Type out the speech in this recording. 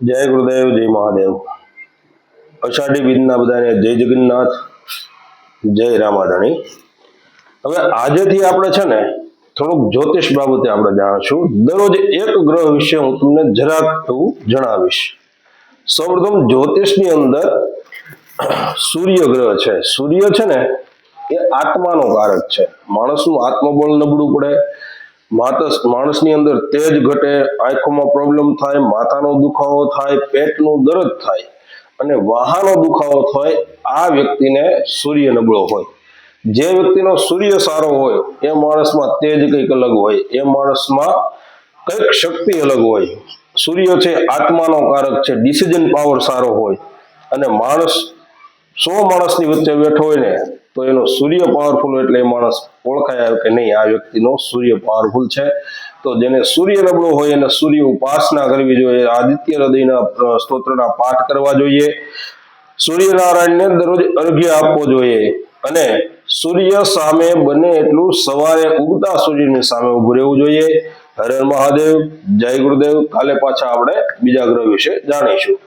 જય ગુરુદેવ, જય મહાદેવ. અષાઢી બીજના બધાને જય જગન્નાથ, જય રામાધણી. હવે આજેથી આપણે છે ને થોડુંક જ્યોતિષ બાબતે આપણે જાણીશું. દરરોજ એક ગ્રહ વિશે હું તમને જરાક એવું જણાવીશ. સૌપ્રથમ જ્યોતિષની અંદર સૂર્ય ગ્રહ છે. સૂર્ય છે ને એ આત્માનો કારક છે. માણસનું આત્મબળ નબળું પડે, માણસની અંદર તેજ ઘટે, આંખોમાં પ્રોબ્લેમ થાય, માથાનો દુખાવો થાય, પેટનું દર્દ થાય અને વાહાનો દુખાવો થાય. આ વ્યક્તિને સૂર્ય નબળો હોય. જે વ્યક્તિનો સૂર્ય સારો હોય એ માણસમાં તેજ કંઈક અલગ હોય, એ માણસમાં કંઈક શક્તિ અલગ હોય. સૂર્ય છે આત્માનો કારક છે, ડિસિઝન પાવર સારો હોય અને માણસ 100 માણસની વચ્ચે બેઠો હોય ને તો એનો સૂર્ય પાવરફુલ હોય એટલે એ માણસ ઓળખાય કે નહીં આ વ્યક્તિનો સૂર્ય પાવરફુલ છે. તો જેને સૂર્ય નબળો હોય એને સૂર્ય ઉપાસના કરવી જોઈએ, આદિત્ય હૃદયના સ્તોત્રના પાઠ કરવા જોઈએ, સૂર્યનારાયણને દરરોજ અર્ઘ્ય આપવો જોઈએ અને સૂર્ય સામે બને એટલું સવારે ઉગતા સૂર્યની સામે ઉભું રહેવું જોઈએ. હર હર મહાદેવ, જય ગુરુદેવ. કાલે પાછા આપણે બીજા ગ્રહ વિશે જાણીશું.